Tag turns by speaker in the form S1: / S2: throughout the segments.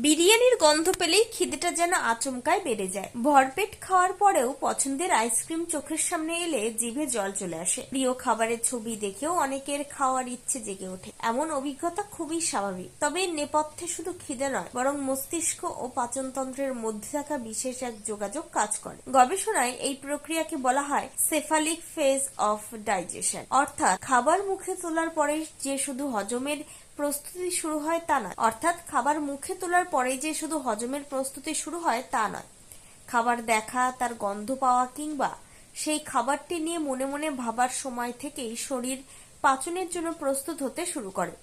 S1: বিরিয়ানির গন্ধ পেলেই খিদেটা যেন আচমকায় বেড়ে যায়। ভরপেট খাওয়ার পরেও পছন্দের আইসক্রিম চোখের সামনে এলে জিভে জল চলে আসে। প্রিয় খাবারের ছবি দেখেও অনেকের খাওয়ার ইচ্ছে জেগে ওঠে। এমন অভিজ্ঞতা খুবই স্বাভাবিক। তবে এর নেপথ্যে শুধু খিদে নয়, বরং মস্তিষ্ক ও পাচনতন্ত্রের মধ্যে থাকা বিশেষ এক যোগাযোগ কাজ করে। গবেষণায় এই প্রক্রিয়াকে বলা হয় সেফালিক ফেজ অফ ডাইজেশন, অর্থাৎ খাবার মুখে তোলার পরে যে শুধু হজমের প্রস্তুতি শুরু হয় তা নয়। খাবার দেখা, তার গন্ধ পাওয়া কিংবা সেই খাবারটি নিয়ে মনে মনে ভাবার সময় থেকেই শরীর পাচনের জন্য প্রস্তুত হতে শুরু করে।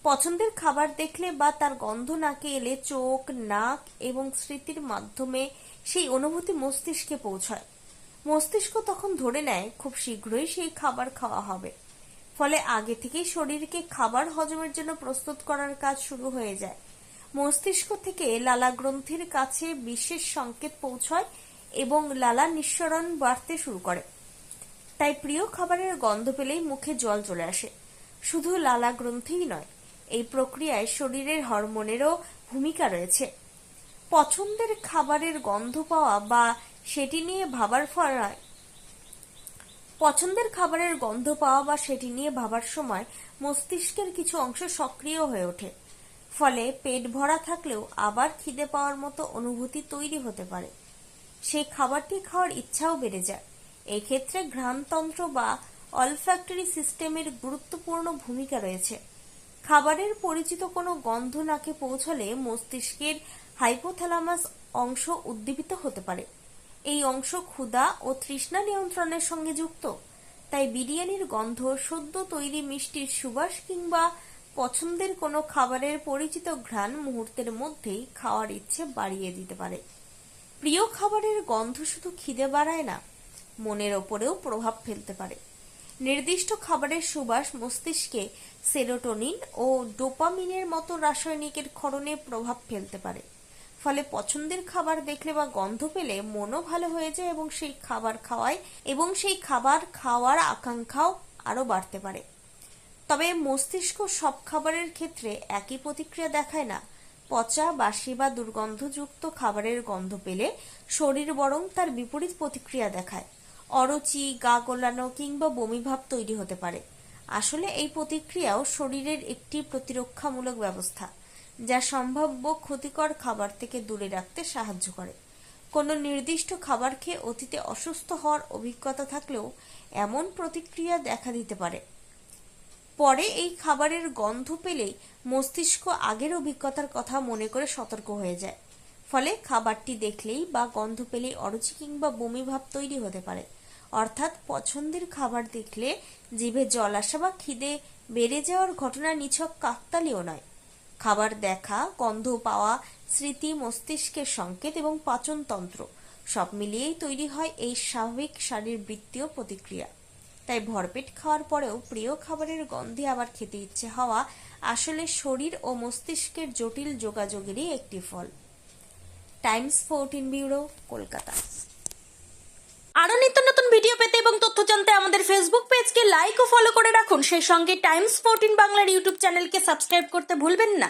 S1: পছন্দের খাবার দেখলে বা তার গন্ধ নাকে এলে চোখ, নাক এবং স্মৃতির মাধ্যমে সেই অনুভূতি মস্তিষ্কে পৌঁছায়। মস্তিষ্ক তখন ধরে নেয় খুব শীঘ্রই সেই খাবার খাওয়া হবে। ফলে আগে থেকেই শরীরকে খাবার হজমের জন্য প্রস্তুত করার কাজ শুরু হয়ে যায়। মস্তিষ্ক থেকে লালা গ্রন্থির কাছে বিশেষ সংকেত পৌঁছয় এবং লালা নিঃসরণ বাড়তে শুরু করে। তাই প্রিয় খাবারের গন্ধ পেলেই মুখে জল চলে আসে। শুধু লালা গ্রন্থিই নয়, এই প্রক্রিয়ায় শরীরের হরমোনেরও ভূমিকা রয়েছে। পছন্দের খাবারের গন্ধ পাওয়া বা সেটি নিয়ে ভাবার সময় মস্তিষ্কের কিছু অংশ সক্রিয় হয়ে ওঠে। ফলে পেট ভরা থাকলেও আবার খিদে পাওয়ার মতো অনুভূতি তৈরি হতে পারে। সেই খাবারটি খাওয়ার ইচ্ছাও বেড়ে যায়। এই ক্ষেত্রে ঘ্রাণতন্ত্র বা অলফ্যাক্টরি সিস্টেমের গুরুত্বপূর্ণ ভূমিকা রয়েছে। খাবারের পরিচিত কোনো গন্ধ নাকে পৌঁছলে মস্তিষ্কের হাইপোথ্যালামাস অংশ উদ্দীপিত হতে পারে। এই অংশ ক্ষুধা ও তৃষ্ণা নিয়ন্ত্রণের সঙ্গে যুক্ত। তাই বিরিয়ানির গন্ধ, সদ্য তৈরি মিষ্টির সুবাস কিংবা পছন্দের কোনো খাবারের পরিচিত ঘ্রাণ মুহূর্তের মধ্যেই খাওয়ার ইচ্ছে বাড়িয়ে দিতে পারে। প্রিয় খাবারের গন্ধ শুধু খিদে বাড়ায় না, মনের ওপরেও প্রভাব ফেলতে পারে। নির্দিষ্ট খাবারের সুবাস মস্তিষ্কে সেরোটোনিন ও ডোপামিনের মতো রাসায়নিকের ক্ষরণে প্রভাব ফেলতে পারে। ফলে পছন্দের খাবার দেখলে বা গন্ধ পেলে মনও ভালো হয়ে যায় এবং সেই খাবার খাওয়ার আকাঙ্ক্ষাও আরো বাড়তে পারে। তবে মস্তিষ্ক সব খাবারের ক্ষেত্রে একই প্রতিক্রিয়া দেখায় না। পচা, বাসি বা দুর্গন্ধযুক্ত খাবারের গন্ধ পেলে শরীর বরং তার বিপরীত প্রতিক্রিয়া দেখায়। অরুচি, গা গোলানো কিংবা বমিভাব তৈরি হতে পারে। আসলে এই প্রতিক্রিয়াও শরীরের একটি প্রতিরক্ষামূলক ব্যবস্থা, যা সম্ভাব্য ক্ষতিকর খাবার থেকে দূরে রাখতে সাহায্য করে। কোনো নির্দিষ্ট খাবার খেয়ে অতীতে অসুস্থ হওয়ার অভিজ্ঞতা থাকলেও এমন প্রতিক্রিয়া দেখা দিতে পারে। পরে এই খাবারের গন্ধ পেলেই মস্তিষ্ক আগের অভিজ্ঞতার কথা মনে করে সতর্ক হয়ে যায়। ফলে খাবারটি দেখলেই বা গন্ধ পেলেই অরুচি কিংবা বমি ভাব তৈরি হতে পারে। অর্থাৎ পছন্দের খাবার দেখলে জিভে জল আসা বা খিদে বেড়ে যাওয়ার ঘটনা নিছক কাকতালীয় নয়। খাবার দেখা, গন্ধ পাওয়া, স্মৃতি, মস্তিষ্কের সংকেত এবং পাচনতন্ত্র সব মিলিয়েই তৈরি হয় এই স্বাভাবিক শারীরবৃত্তীয় প্রতিক্রিয়া। তাই ভরপেট খাওয়ার পরেও প্রিয় খাবারের গন্ধে আবার খেতে ইচ্ছে হওয়া আসলে শরীর ও মস্তিষ্কের জটিল যোগাযোগেরই একটি ফল। Times 14 bureau, Kolkata.
S2: আরো নিত্য নতুন ভিডিও পেতে এবং তথ্য জানতে আমাদের ফেসবুক পেজকে লাইক ও ফলো করে রাখুন। সেই সঙ্গে টাইমস 14 বাংলার ইউটিউব চ্যানেলকে সাবস্ক্রাইব করতে ভুলবেন না।